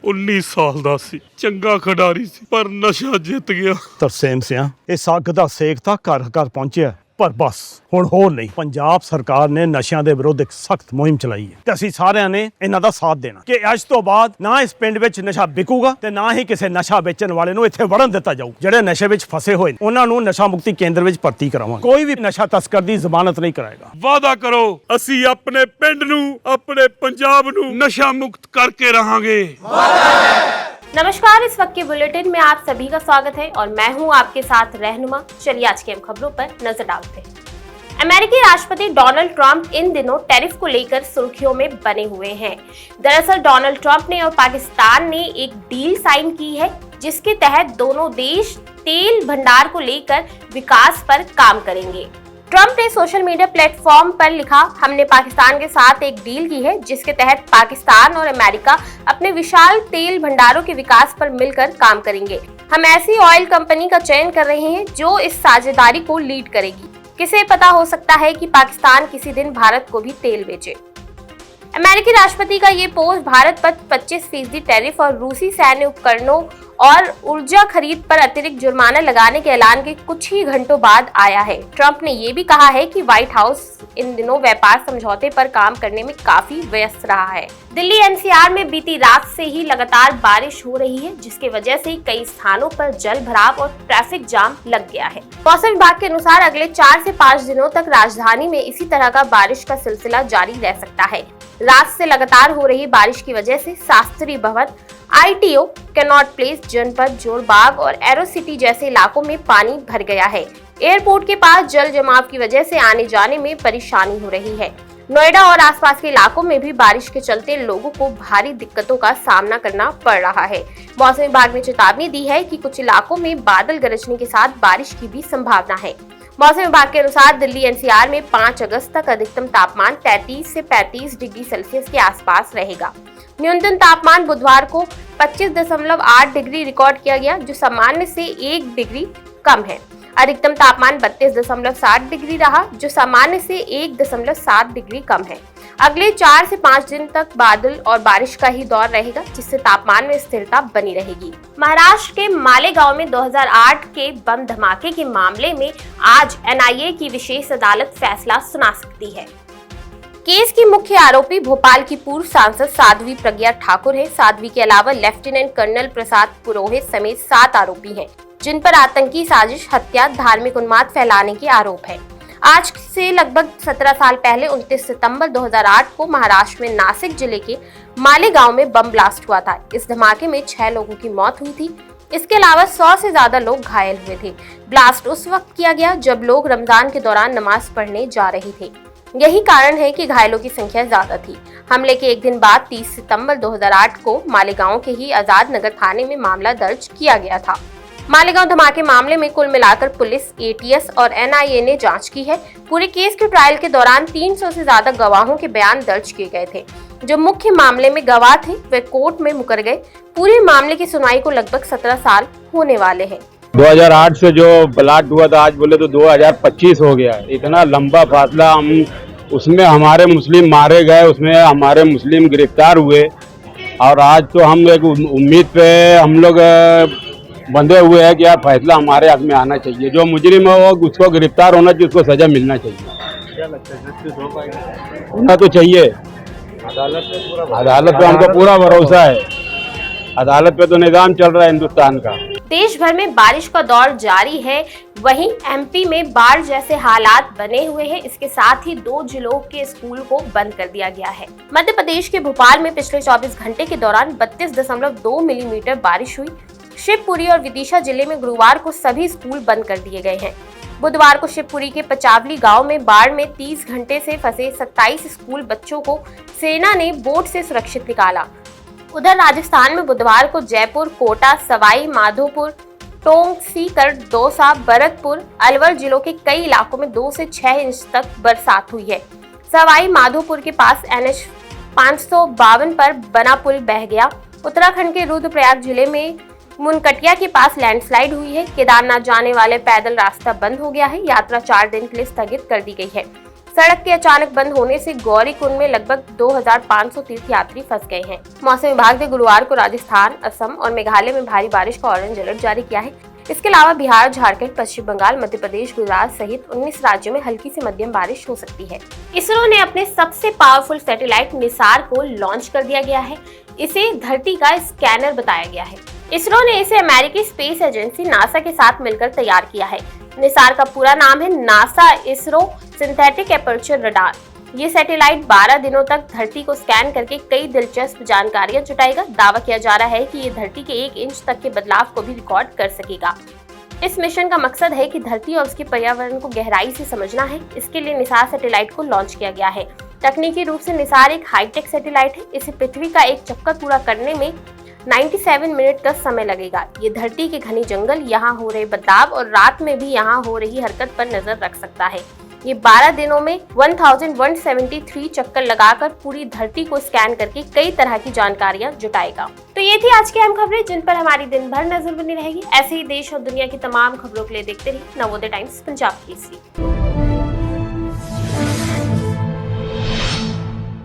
19 ਸਾਲ ਦਾ ਸੀ, ਚੰਗਾ ਖਿਡਾਰੀ ਸੀ, ਪਰ ਨਸ਼ਾ ਜਿੱਤ ਗਿਆ। ਤਰਸੇਮ ਸਿਆ ਇਹ ਸੱਗ ਦਾ ਸੇਕ ਤਾਂ ਘਰ ਘਰ ਪਹੁੰਚਿਆ, ਪਰ ਬਸ ਹੁਣ ਹੋਰ ਨਹੀਂ। ਪੰਜਾਬ ਸਰਕਾਰ ਨੇ ਨਸ਼ਿਆਂ ਦੇ ਵਿਰੁੱਧ ਇੱਕ ਸਖਤ ਮੁਹਿੰਮ ਚਲਾਈ ਹੈ ਤੇ ਅਸੀਂ ਸਾਰਿਆਂ ਨੇ ਇਹਨਾਂ ਦਾ ਸਾਥ ਦੇਣਾ ਕਿ ਅੱਜ ਤੋਂ ਬਾਅਦ ਨਾ ਇਸ ਪਿੰਡ ਵਿੱਚ ਨਸ਼ਾ ਵਿਕੂਗਾ ਤੇ ਨਾ ਹੀ ਕਿਸੇ ਨਸ਼ਾ ਵੇਚਣ ਵਾਲੇ ਨੂੰ ਇੱਥੇ ਵੜਨ ਦਿੱਤਾ ਜਾਊ। ਜਿਹੜੇ ਨਸ਼ੇ ਵਿੱਚ ਫਸੇ ਹੋਏ ਨੇ ਉਹਨਾਂ ਨੂੰ ਨਸ਼ਾ ਮੁਕਤੀ ਕੇਂਦਰ ਵਿੱਚ ਭਰਤੀ ਕਰਾਵਾਂਗੇ। ਕੋਈ ਵੀ ਨਸ਼ਾ ਤਸਕਰ ਦੀ ਜ਼ਮਾਨਤ ਨਹੀਂ ਕਰਾਏਗਾ। ਵਾਅਦਾ ਕਰੋ, ਅਸੀਂ ਆਪਣੇ ਪਿੰਡ ਨੂੰ, ਆਪਣੇ ਪੰਜਾਬ ਨੂੰ नशा मुक्त करके रहेंगे। नमस्कार, इस वक्त के बुलेटिन में आप सभी का स्वागत है और मैं हूं आपके साथ रहनुमा। चलिए आज की अहम खबरों पर नजर डालते हैं। अमेरिकी राष्ट्रपति डोनाल्ड ट्रंप इन दिनों टैरिफ को लेकर सुर्खियों में बने हुए हैं। दरअसल डोनाल्ड ट्रंप ने और पाकिस्तान ने एक डील साइन की है जिसके तहत दोनों देश तेल भंडार को लेकर विकास पर काम करेंगे। ट्रंप ने सोशल मीडिया प्लेटफॉर्म पर लिखा, हमने पाकिस्तान के साथ एक डील की है जिसके तहत पाकिस्तान और अमेरिका अपने विशाल तेल भंडारों के विकास पर मिलकर काम करेंगे। हम ऐसी ऑयल कंपनी का चयन कर रहे हैं जो इस साझेदारी को लीड करेगी। किसे पता हो सकता है कि पाकिस्तान किसी दिन भारत को भी तेल बेचे। अमेरिकी राष्ट्रपति का ये पोस्ट भारत पर 25% टैरिफ और रूसी सैन्य उपकरणों और ऊर्जा खरीद पर अतिरिक्त जुर्माना लगाने के ऐलान के कुछ ही घंटों बाद आया है। ट्रंप ने ये भी कहा है कि व्हाइट हाउस इन दिनों व्यापार समझौते पर काम करने में काफी व्यस्त रहा है। दिल्ली एनसीआर में बीती रात से ही लगातार बारिश हो रही है जिसकी वजह से कई स्थानों पर जल भराव और ट्रैफिक जाम लग गया है। मौसम विभाग के अनुसार अगले 4 से 5 दिनों तक राजधानी में इसी तरह का बारिश का सिलसिला जारी रह सकता है। रात से लगातार हो रही बारिश की वजह से शास्त्री भवन, ITO, कैनॉट प्लेस, जनपद, जोरबाग और एरो सिटी जैसे इलाकों में पानी भर गया है। एयरपोर्ट के पास जल जमाव की वजह से आने जाने में परेशानी हो रही है। नोएडा और आसपास के इलाकों में भी बारिश के चलते लोगों को भारी दिक्कतों का सामना करना पड़ रहा है। मौसम विभाग ने चेतावनी दी है कि कुछ इलाकों में बादल गरजने के साथ बारिश की भी संभावना है। मौसम विभाग के अनुसार दिल्ली एनसीआर में 5 अगस्त तक अधिकतम तापमान 33 से 35 डिग्री सेल्सियस के आसपास रहेगा। न्यूनतम तापमान बुधवार को 25.8 डिग्री रिकॉर्ड किया गया जो सामान्य से 1 डिग्री कम है। अधिकतम तापमान 32.7 डिग्री रहा जो सामान्य से 1.7 डिग्री कम है। अगले 4 से 5 दिन तक बादल और बारिश का ही दौर रहेगा जिससे तापमान में स्थिरता बनी रहेगी। महाराष्ट्र के मालेगांव में 2008 के बम धमाके के मामले में आज NIA की विशेष अदालत फैसला सुना सकती है। केस की मुख्य आरोपी भोपाल की पूर्व सांसद साध्वी प्रज्ञा ठाकुर है। साध्वी के अलावा लेफ्टिनेंट कर्नल प्रसाद पुरोहित समेत 7 आरोपी हैं जिन पर आतंकी साजिश, हत्या, धार्मिक उन्माद फैलाने के आरोप है। आज से लगभग 17 साल पहले 29 सितंबर 2008 को महाराष्ट्र में नासिक जिले के मालेगांव में बम ब्लास्ट हुआ था। इस धमाके में 6 लोगों की मौत हुई थी। इसके अलावा 100 से ज्यादा लोग घायल हुए थे। ब्लास्ट उस वक्त किया गया जब लोग रमजान के दौरान नमाज पढ़ने जा रहे थे। यही कारण है कि घायलों की संख्या ज्यादा थी। हमले के एक दिन बाद 30 सितंबर 2008 को मालेगांव के ही आजाद नगर थाने में मामला दर्ज किया गया था। मालेगांव धमाके मामले में कुल मिलाकर पुलिस, ATS और NIA ने जांच की है। पूरे केस के ट्रायल के दौरान 300 से ज्यादा गवाहों के बयान दर्ज किए गए थे। जो मुख्य मामले में गवाह थे वे कोर्ट में मुकर गए। पूरे मामले की सुनवाई को लगभग 17 साल होने वाले हैं। 2008 से जो ब्लास्ट हुआ था आज बोले तो 2025 हो गया। इतना लंबा फासला, हम उसमें हमारे मुस्लिम मारे गए, उसमें हमारे मुस्लिम गिरफ्तार हुए और आज तो हम एक उम्मीद पे हम लोग बंधे हुए हैं कि यार फैसला हमारे हाथ में आना चाहिए। जो मुजरिम है वो उसको गिरफ्तार होना चाहिए, उसको सजा मिलना चाहिए। क्या लगता है जस्टिस हो पाएगा? होना तो चाहिए। अदालत पे हमको पूरा भरोसा है। अदालत पे तो निजाम चल रहा है हिंदुस्तान का। देश भर में बारिश का दौर जारी है, वहीं MP में बाढ़ जैसे हालात बने हुए हैं। इसके साथ ही 2 जिलों के स्कूल को बंद कर दिया गया है। मध्य प्रदेश के भोपाल में पिछले 24 घंटे के दौरान 32.2 मिलीमीटर बारिश हुई। शिवपुरी और विदिशा जिले में गुरुवार को सभी स्कूल बंद कर दिए गए हैं। बुधवार को शिवपुरी के पचावली गांव में बाढ़ में 30 घंटे से फंसे 27 स्कूल बच्चों को सेना ने बोट से सुरक्षित निकाला। उधर राजस्थान में बुधवार को जयपुर, कोटा, सवाई माधोपुर, टोंक, सीकर, दौसा, भरतपुर, अलवर जिलों के कई इलाकों में 2 से 6 इंच तक बरसात हुई है। सवाई माधोपुर के पास NH 552 पर बना पुल बह गया। उत्तराखंड के रुद्रप्रयाग जिले में मुनकटिया के पास लैंडस्लाइड हुई है। केदारनाथ जाने वाले पैदल रास्ता बंद हो गया है। यात्रा 4 दिन के लिए स्थगित कर दी गई है। सड़क के अचानक बंद होने से गौरीकुंड में लगभग 2500 तीर्थयात्री फंस गए हैं। मौसम विभाग ने गुरुवार को राजस्थान, असम और मेघालय में भारी बारिश का ऑरेंज अलर्ट जारी किया है। इसके अलावा बिहार, झारखंड, पश्चिम बंगाल, मध्य प्रदेश, गुजरात सहित 19 राज्यों में हल्की से मध्यम बारिश हो सकती है। इसरो ने अपने सबसे पावरफुल सैटेलाइट निसार को लॉन्च कर दिया गया है। इसे धरती का स्कैनर बताया गया है। इसरो ने इसे अमेरिकी स्पेस एजेंसी नासा के साथ मिलकर तैयार किया है। निसार का पूरा नाम है NASA ISRO synthetic aperture radar. ये सैटेलाइट 12 दिनों तक धरती को स्कैन करके कई दिलचस्प जानकारियां जुटाएगा। दावा किया जा रहा है कि ये धरती के 1 इंच तक के बदलाव को भी रिकॉर्ड कर सकेगा। इस मिशन का मकसद है कि धरती और उसके पर्यावरण को गहराई से समझना है। इसके लिए निसार सैटेलाइट को लॉन्च किया गया है। तकनीकी रूप से निसार एक हाईटेक सैटेलाइट है। इसे पृथ्वी का एक चक्कर पूरा करने में 97 मिनट का समय लगेगा। ये धरती के घने जंगल, यहाँ हो रहे बदलाव और रात में भी यहाँ हो रही हरकत पर नजर रख सकता है। ये 12 दिनों में 1173 चक्कर लगाकर पूरी धरती को स्कैन करके कई तरह की जानकारियां जुटाएगा। तो ये थी आज की अहम खबरें जिन पर हमारी दिन भर नजर बनी रहेगी। ऐसे ही देश और दुनिया की तमाम खबरों के लिए देखते रहिए नवोदय टाइम्स पंजाब केसरी।